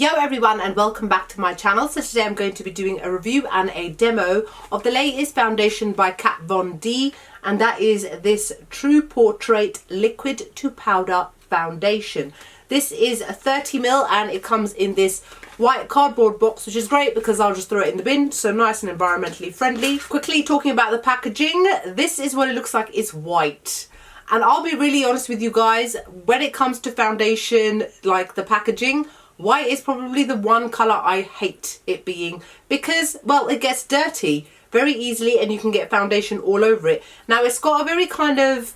Yo everyone, and welcome back to my channel. So today I'm going to be doing a review and a demo of the latest foundation by Kat Von D, and that is this True Portrait Liquid to Powder Foundation. This is a 30ml and it comes in this white cardboard box, which is great because I'll just throw it in the bin, so nice and environmentally friendly. Quickly talking about the packaging, this is what it looks like. It's white. And I'll be really honest with you guys, when it comes to foundation, like the packaging, white is probably the one colour I hate it being because, well, it gets dirty very easily and you can get foundation all over it. Now, it's got a very kind of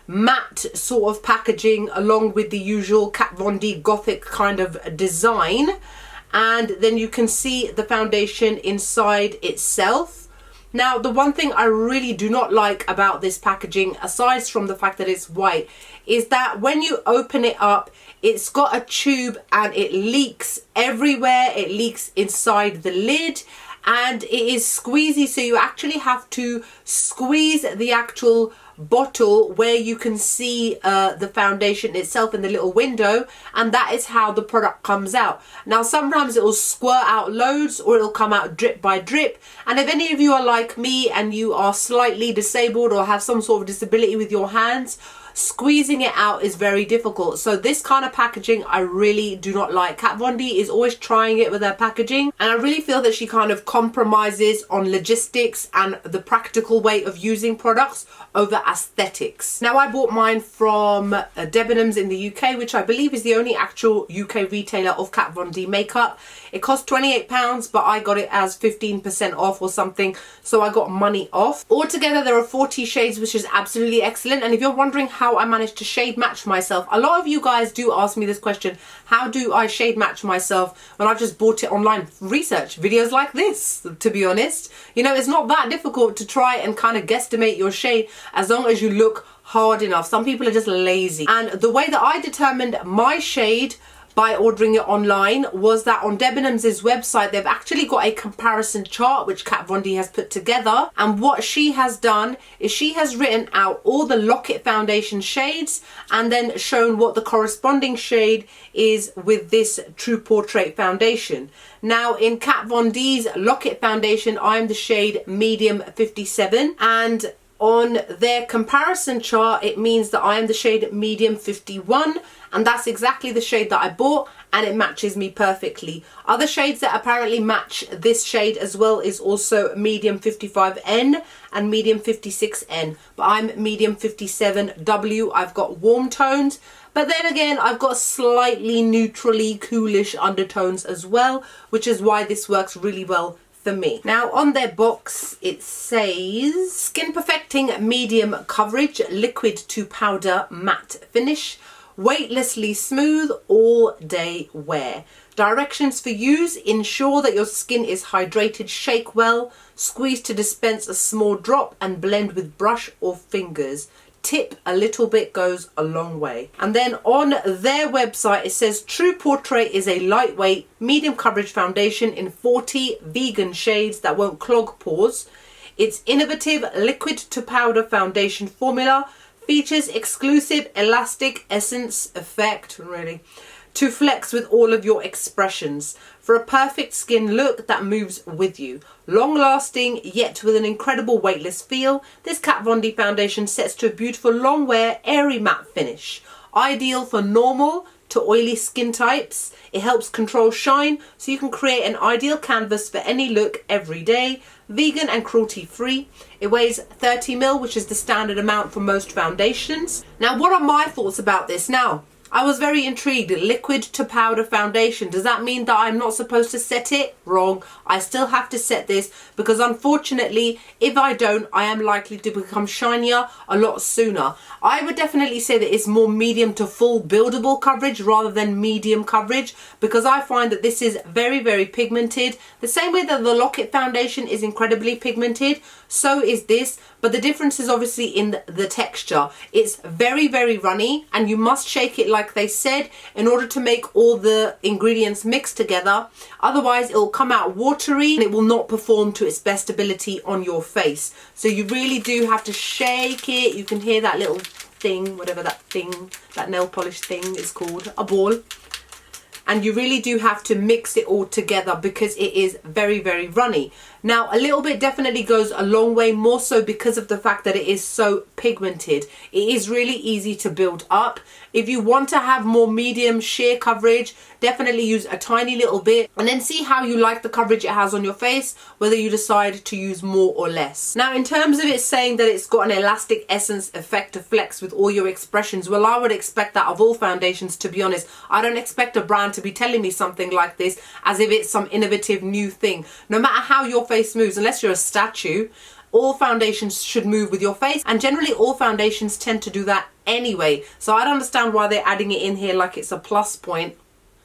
matte sort of packaging along with the usual Kat Von D gothic kind of design. And then you can see the foundation inside itself. Now, the one thing I really do not like about this packaging, aside from the fact that it's white, is that when you open it up, it's got a tube and it leaks everywhere. It leaks inside the lid and it is squeezy, so you actually have to squeeze the actual bottle where you can see the foundation itself in the little window, and that is how the product comes out. Now, sometimes it will squirt out loads or it'll come out drip by drip, and if any of you are like me and you are slightly disabled or have some sort of disability with your hands, squeezing it out is very difficult. So this kind of packaging I really do not like. Kat Von D is always trying it with her packaging, and I really feel that she kind of compromises on logistics and the practical way of using products over aesthetics. Now, I bought mine from Debenhams in the UK, which I believe is the only actual UK retailer of Kat Von D makeup. It cost £28, but I got it as 15% off or something, so I got money off. Altogether, there are 40 shades, which is absolutely excellent. And if you're wondering how I managed to shade match myself, a lot of you guys do ask me this question: how do I shade match myself when I've just bought it online? Research videos like this, to be honest. You know, it's not that difficult to try and kind of guesstimate your shade as long as you look hard enough. Some people are just lazy. And the way that I determined my shade by ordering it online was that on Debenhams' website, they've actually got a comparison chart which Kat Von D has put together. And what she has done is she has written out all the Lock-It foundation shades and then shown what the corresponding shade is with this True Portrait foundation. Now, in Kat Von D's Lock-It foundation, I'm the shade medium 57, and on their comparison chart, it means that I am the shade medium 51, and that's exactly the shade that I bought, and it matches me perfectly. Other shades that apparently match this shade as well is also medium 55N and medium 56N, but I'm medium 57W. I've got warm tones, but then again, I've got slightly neutrally coolish undertones as well, which is why this works really well for me. Now, on their box it says skin perfecting medium coverage, liquid to powder matte finish, weightlessly smooth all day wear. Directions for use: ensure that your skin is hydrated, shake well, squeeze to dispense a small drop and blend with brush or fingers. Tip: a little bit goes a long way. And then on their website it says True Portrait is a lightweight medium coverage foundation in 40 vegan shades that won't clog pores. Its innovative liquid to powder foundation formula features exclusive elastic essence effect, really, to flex with all of your expressions for a perfect skin look that moves with you. Long lasting yet with an incredible weightless feel, this Kat Von D foundation sets to a beautiful long wear airy matte finish. Ideal for normal to oily skin types. It helps control shine so you can create an ideal canvas for any look every day. Vegan and cruelty free. It weighs 30ml, which is the standard amount for most foundations. Now, what are my thoughts about this? Now, I was very intrigued. Liquid to powder foundation. Does that mean that I'm not supposed to set it? Wrong. I still have to set this because unfortunately, if I don't, I am likely to become shinier a lot sooner. I would definitely say that it's more medium to full buildable coverage rather than medium coverage, because I find that this is very, very pigmented. The same way that the Lock-It foundation is incredibly pigmented, so is this, but the difference is obviously in the texture. It's very, very runny, and you must shake it like they said in order to make all the ingredients mix together. Otherwise, it will come out watery and it will not perform to its best ability on your face. So you really do have to shake it. You can hear that little thing, whatever that thing, that nail polish thing is called, a ball. and you really do have to mix it all together because it is very, very runny. Now, a little bit definitely goes a long way, more so because of the fact that it is so pigmented. It is really easy to build up. If you want to have more medium sheer coverage, definitely use a tiny little bit and then see how you like the coverage it has on your face, whether you decide to use more or less. Now, in terms of it saying that it's got an elastic essence effect to flex with all your expressions, well, I would expect that of all foundations, to be honest. I don't expect a brand to be telling me something like this as if it's some innovative new thing. No matter how your face moves, unless you're a statue, all foundations should move with your face, and generally all foundations tend to do that anyway. So I don't understand why they're adding it in here like it's a plus point,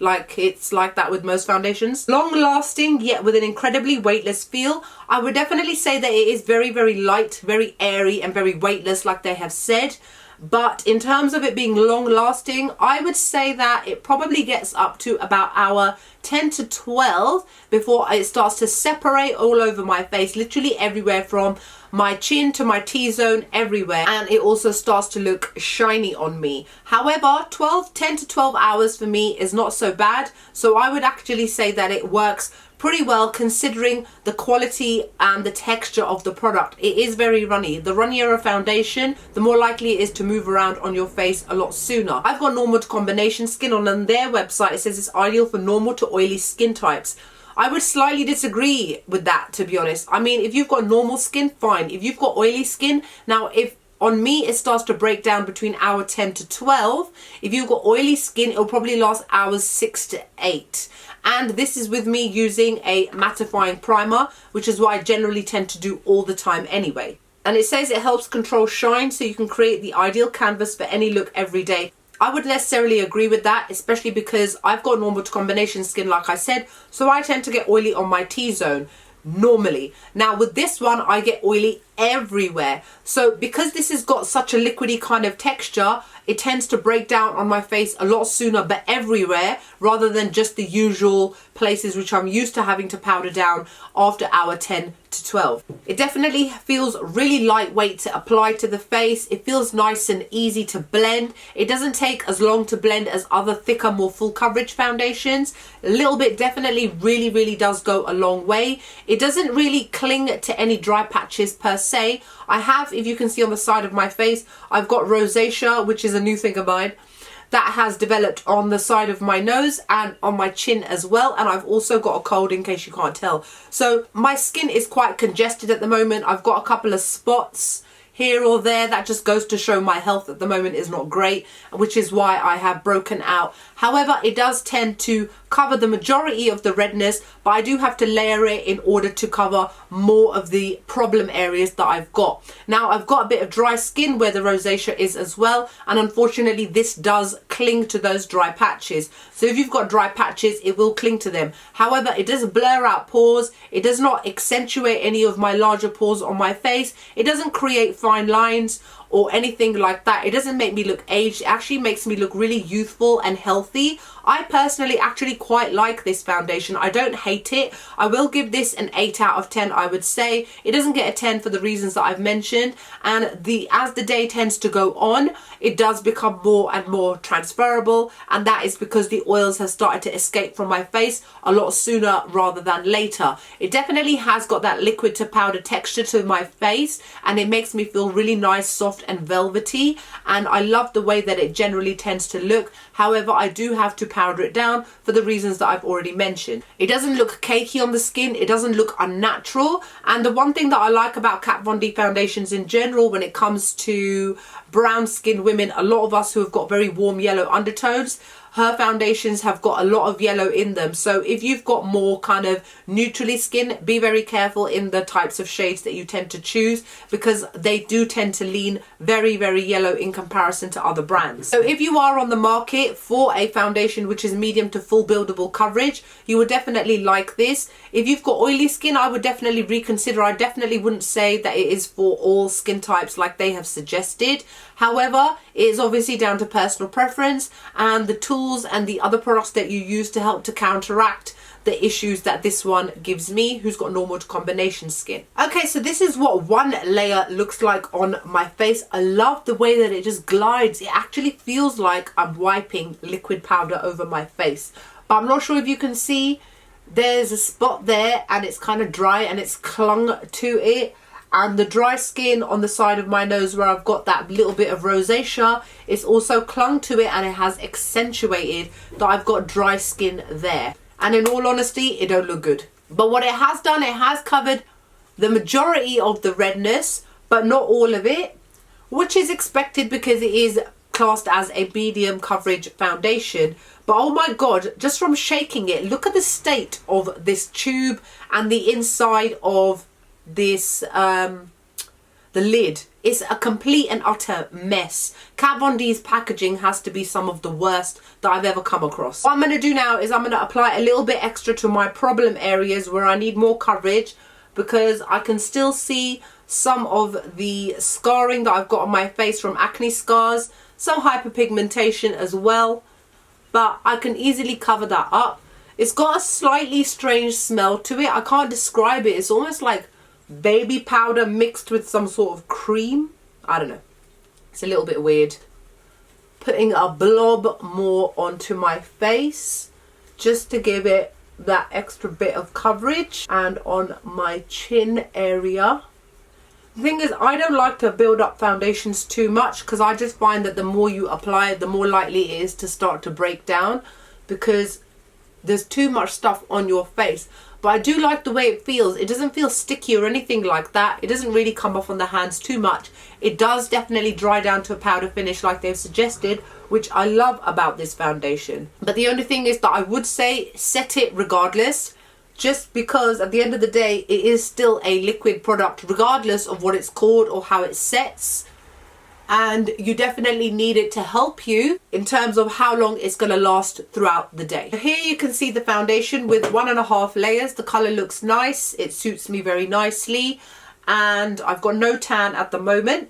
like it's like that with most foundations. Long lasting, yet with an incredibly weightless feel. I would definitely say that it is very, very light, very airy and very weightless, like they have said. But in terms of it being long lasting, I would say that it probably gets up to about hour 10 to 12 before it starts to separate all over my face, literally everywhere from my chin to my T-zone, everywhere, and it also starts to look shiny on me. However, 10 to 12 hours for me is not so bad, so I would actually say that it works pretty well considering the quality and the texture of the product. It is very runny. The runnier a foundation, the more likely it is to move around on your face a lot sooner. I've got normal to combination skin on their website. It says it's ideal for normal to oily skin types. I would slightly disagree with that, to be honest. I mean, if you've got normal skin, fine. If you've got oily skin, now if on me it starts to break down between hour 10 to 12. If you've got oily skin, it'll probably last hours 6 to 8. And this is with me using a mattifying primer, which is what I generally tend to do all the time anyway. And it says it helps control shine so you can create the ideal canvas for any look every day. I would necessarily agree with that, especially because I've got normal to combination skin, like I said, so I tend to get oily on my T-zone normally. Now with this one, I get oily everywhere. So because this has got such a liquidy kind of texture, it tends to break down on my face a lot sooner, but everywhere, rather than just the usual places which I'm used to having to powder down after hour 10 to 12. It definitely feels really lightweight to apply to the face. It feels nice and easy to blend. It doesn't take as long to blend as other thicker, more full coverage foundations. A little bit definitely really does go a long way. It doesn't really cling to any dry patches per se. I have, if you can see on the side of my face, I've got rosacea, which is a new thing of mine, that has developed on the side of my nose and on my chin as well. And I've also got a cold, in case you can't tell. So my skin is quite congested at the moment. I've got a couple of spots here or there. That just goes to show my health at the moment is not great, which is why I have broken out. However, it does tend to cover the majority of the redness, but I do have to layer it in order to cover more of the problem areas that I've got. Now, I've got a bit of dry skin where the rosacea is as well, and unfortunately this does cling to those dry patches. So if you've got dry patches, it will cling to them. However, it does blur out pores. It does not accentuate any of my larger pores on my face. It doesn't create fine lines or anything like that. It doesn't make me look aged. It actually makes me look really youthful and healthy. I personally actually quite like this foundation. I don't hate it. I will give this an 8 out of 10, I would say. It doesn't get a 10 for the reasons that I've mentioned. And as the day tends to go on, it does become more and more transferable. And that is because the oils have started to escape from my face a lot sooner rather than later. It definitely has got that liquid to powder texture to my face, and it makes me feel really nice, soft and velvety. And I love the way that it generally tends to look. However, I do have to powder it down for the reasons that I've already mentioned. It doesn't look cakey on the skin. It doesn't look unnatural. And the one thing that I like about Kat Von D foundations in general when it comes to brown skinned women, a lot of us who have got very warm yellow undertones, her foundations have got a lot of yellow in them. So if you've got more kind of neutrally skin, be very careful in the types of shades that you tend to choose, because they do tend to lean very yellow in comparison to other brands. So if you are on the market for a foundation which is medium to full buildable coverage, you would definitely like this. If you've got oily skin, I would definitely reconsider. I definitely wouldn't say that it is for all skin types like they have suggested. However, it is obviously down to personal preference and the tools and the other products that you use to help to counteract the issues that this one gives me, who's got normal to combination skin. Okay, so this is what one layer looks like on my face. I love the way that it just glides. It actually feels like I'm wiping liquid powder over my face. But I'm not sure if you can see, there's a spot there and it's kind of dry and it's clung to it. And the dry skin on the side of my nose where I've got that little bit of rosacea, it's also clung to it and it has accentuated that I've got dry skin there. And in all honesty, it don't look good. But what it has done, it has covered the majority of the redness, but not all of it, which is expected because it is classed as a medium coverage foundation. But oh my god, just from shaking it, look at the state of this tube and the inside of this the lid. It's a complete and utter mess. Kat Von D's packaging has to be some of the worst that I've ever come across. What I'm going to do now is I'm going to apply a little bit extra to my problem areas where I need more coverage, because I can still see some of the scarring that I've got on my face from acne scars, some hyperpigmentation as well, but I can easily cover that up. It's got a slightly strange smell to it. I can't describe it. It's almost like baby powder mixed with some sort of cream. I don't know. It's a little bit weird. Putting a blob more onto my face just to give it that extra bit of coverage, and on my chin area. The thing is, I don't like to build up foundations too much because I just find that the more you apply it, the more likely it is to start to break down because there's too much stuff on your face. But I do like the way it feels. It doesn't feel sticky or anything like that. It doesn't really come off on the hands too much. It does definitely dry down to a powder finish like they've suggested, which I love about this foundation. But the only thing is that I would say set it regardless, just because at the end of the day it is still a liquid product regardless of what it's called or how it sets. And you definitely need it to help you in terms of how long it's going to last throughout the day. Here you can see the foundation with 1.5 layers. The colour looks nice. It suits me very nicely. And I've got no tan at the moment.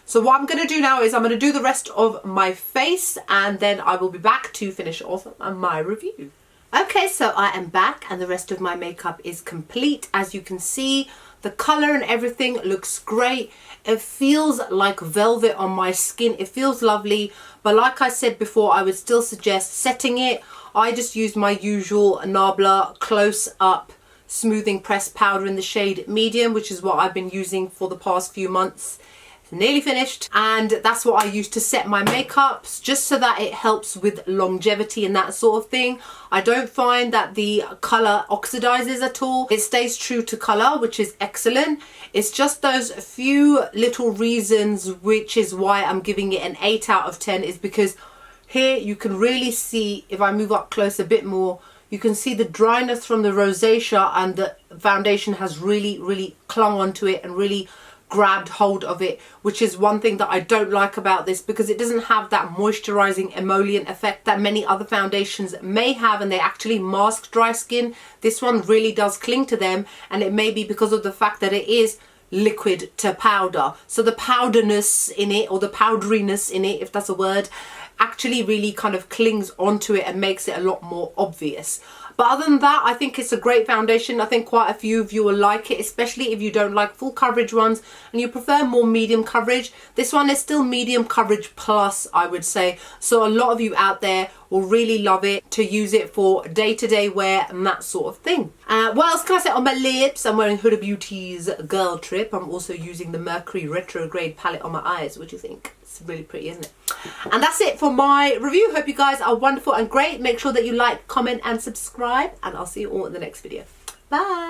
So what I'm going to do now is I'm going to do the rest of my face and then I will be back to finish off my review. Okay, so I am back and the rest of my makeup is complete. As you can see, the colour and everything looks great. It feels like velvet on my skin. It feels lovely. But like I said before, I would still suggest setting it. I just used my usual Nabla Close Up Smoothing Pressed Powder in the shade Medium, which is what I've been using for the past few months. Nearly finished, and that's what I use to set my makeups, just so that it helps with longevity and that sort of thing. I don't find that the colour oxidizes at all. It stays true to colour, which is excellent. It's just those few little reasons, which is why I'm giving it an 8 out of 10, is because here you can really see, if I move up close a bit more, you can see the dryness from the rosacea, and the foundation has really clung onto it and really grabbed hold of it, which is one thing that I don't like about this, because it doesn't have that moisturizing emollient effect that many other foundations may have, and they actually mask dry skin. This one really does cling to them, and it may be because of the fact that it is liquid to powder, so the powderness in it, or the powderiness in it, if that's a word, actually really kind of clings onto it and makes it a lot more obvious. But other than that, I think it's a great foundation. I think quite a few of you will like it, especially if you don't like full coverage ones and you prefer more medium coverage. This one is still medium coverage plus, I would say. So a lot of you out there will really love it to use it for day-to-day wear and that sort of thing. What else can I say on my lips? I'm wearing Huda Beauty's Girl Trip. I'm also using the Mercury Retrograde palette on my eyes. What do you think? It's really pretty, isn't it? And that's it for my review. Hope you guys are wonderful and great. Make sure that you like, comment and subscribe, and I'll see you all in the next video. Bye.